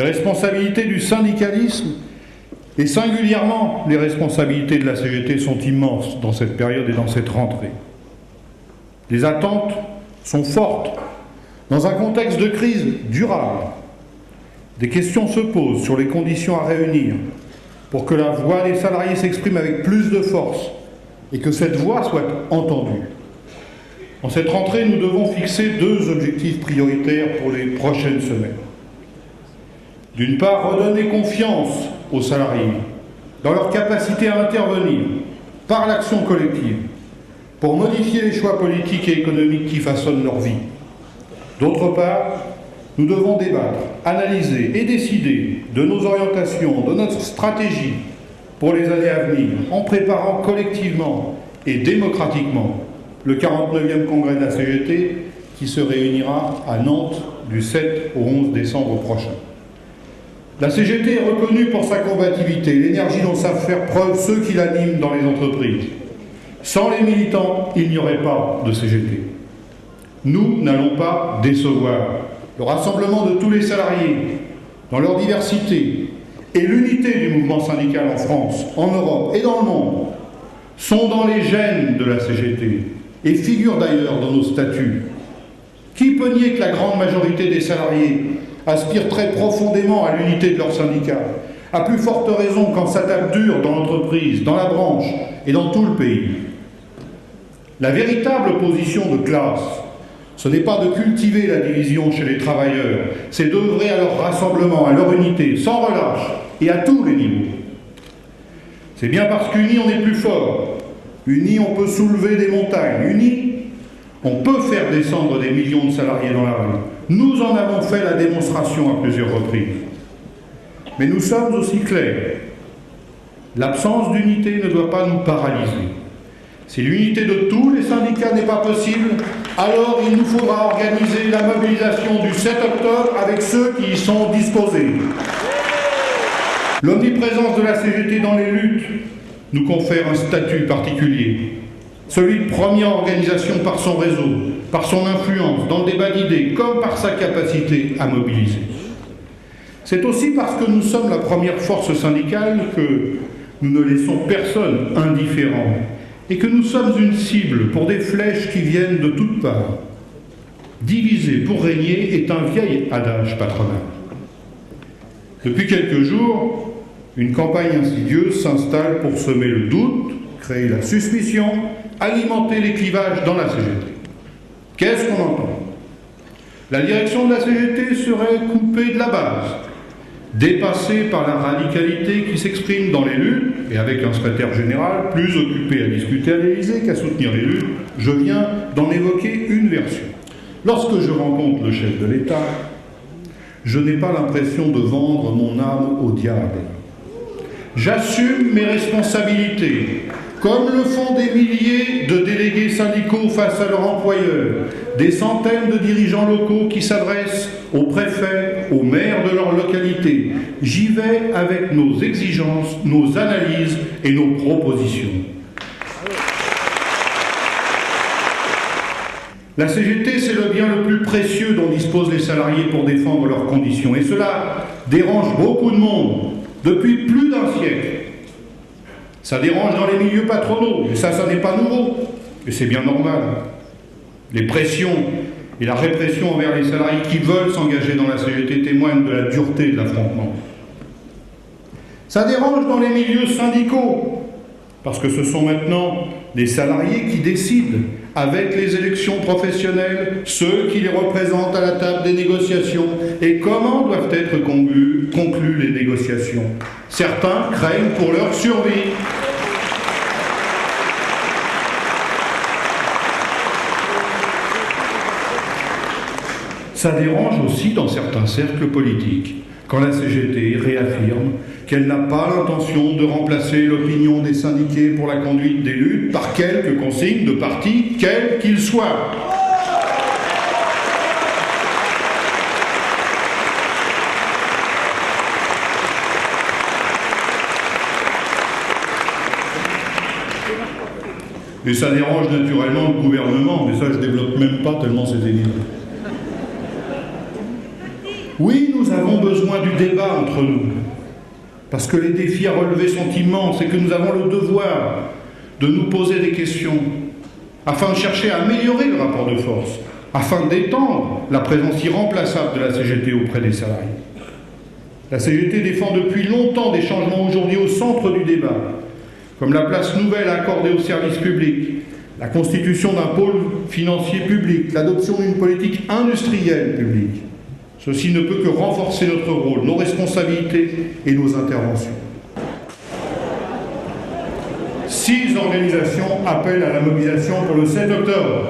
Les responsabilités du syndicalisme et singulièrement les responsabilités de la CGT sont immenses dans cette période et dans cette rentrée. Les attentes sont fortes. Dans un contexte de crise durable, des questions se posent sur les conditions à réunir pour que la voix des salariés s'exprime avec plus de force et que cette voix soit entendue. En cette rentrée, nous devons fixer deux objectifs prioritaires pour les prochaines semaines. D'une part, redonner confiance aux salariés dans leur capacité à intervenir par l'action collective pour modifier les choix politiques et économiques qui façonnent leur vie. D'autre part, nous devons débattre, analyser et décider de nos orientations, de notre stratégie pour les années à venir, en préparant collectivement et démocratiquement le 49e congrès de la CGT qui se réunira à Nantes du 7 au 11 décembre prochain. La CGT est reconnue pour sa combativité, l'énergie dont savent faire preuve ceux qui l'animent dans les entreprises. Sans les militants, il n'y aurait pas de CGT. Nous n'allons pas décevoir. Le rassemblement de tous les salariés, dans leur diversité, et l'unité du mouvement syndical en France, en Europe et dans le monde, sont dans les gènes de la CGT et figurent d'ailleurs dans nos statuts. Qui peut nier que la grande majorité des salariés aspirent très profondément à l'unité de leur syndicat, à plus forte raison quand ça tape dur dans l'entreprise, dans la branche et dans tout le pays. La véritable opposition de classe, ce n'est pas de cultiver la division chez les travailleurs, c'est d'œuvrer à leur rassemblement, à leur unité, sans relâche et à tous les niveaux. C'est bien parce qu'unis on est plus fort, unis on peut soulever des montagnes, unis on peut faire descendre des millions de salariés dans la rue. Nous en avons fait la démonstration à plusieurs reprises. Mais nous sommes aussi clairs. L'absence d'unité ne doit pas nous paralyser. Si l'unité de tous les syndicats n'est pas possible, alors il nous faudra organiser la mobilisation du 7 octobre avec ceux qui y sont disposés. L'omniprésence de la CGT dans les luttes nous confère un statut particulier. Celui de première organisation par son réseau, par son influence dans le débat d'idées, comme par sa capacité à mobiliser. C'est aussi parce que nous sommes la première force syndicale que nous ne laissons personne indifférent et que nous sommes une cible pour des flèches qui viennent de toutes parts. Diviser pour régner est un vieil adage patronal. Depuis quelques jours, une campagne insidieuse s'installe pour semer le doute, créer la suspicion, alimenter les clivages dans la CGT. Qu'est-ce qu'on entend? La direction de la CGT serait coupée de la base, dépassée par la radicalité qui s'exprime dans les luttes, et avec un secrétaire général plus occupé à discuter à l'Élysée qu'à soutenir les luttes. Je viens d'en évoquer une version. Lorsque je rencontre le chef de l'État, je n'ai pas l'impression de vendre mon âme au diable. J'assume mes responsabilités, comme le font des milliers de délégués syndicaux face à leurs employeurs, des centaines de dirigeants locaux qui s'adressent aux préfets, aux maires de leur localité. J'y vais avec nos exigences, nos analyses et nos propositions. La CGT, c'est le bien le plus précieux dont disposent les salariés pour défendre leurs conditions. Et cela dérange beaucoup de monde depuis plus d'un siècle. Ça dérange dans les milieux patronaux, et ça n'est pas nouveau, et c'est bien normal. Les pressions et la répression envers les salariés qui veulent s'engager dans la CGT témoignent de la dureté de l'affrontement. Ça dérange dans les milieux syndicaux, parce que ce sont maintenant les salariés qui décident, avec les élections professionnelles, ceux qui les représentent à la table des négociations, et comment doivent être conclues les négociations. Certains craignent pour leur survie. Ça dérange aussi dans certains cercles politiques, quand la CGT réaffirme qu'elle n'a pas l'intention de remplacer l'opinion des syndiqués pour la conduite des luttes par quelques consignes de parti, quels qu'ils soient. Et ça dérange naturellement le gouvernement, mais ça je ne développe même pas tellement c'est évident. Oui, nous avons besoin du débat entre nous, parce que les défis à relever sont immenses et que nous avons le devoir de nous poser des questions afin de chercher à améliorer le rapport de force, afin d'étendre la présence irremplaçable de la CGT auprès des salariés. La CGT défend depuis longtemps des changements aujourd'hui au centre du débat, comme la place nouvelle accordée aux services publics, la constitution d'un pôle financier public, l'adoption d'une politique industrielle publique. Ceci ne peut que renforcer notre rôle, nos responsabilités et nos interventions. 6 organisations appellent à la mobilisation pour le 7 octobre.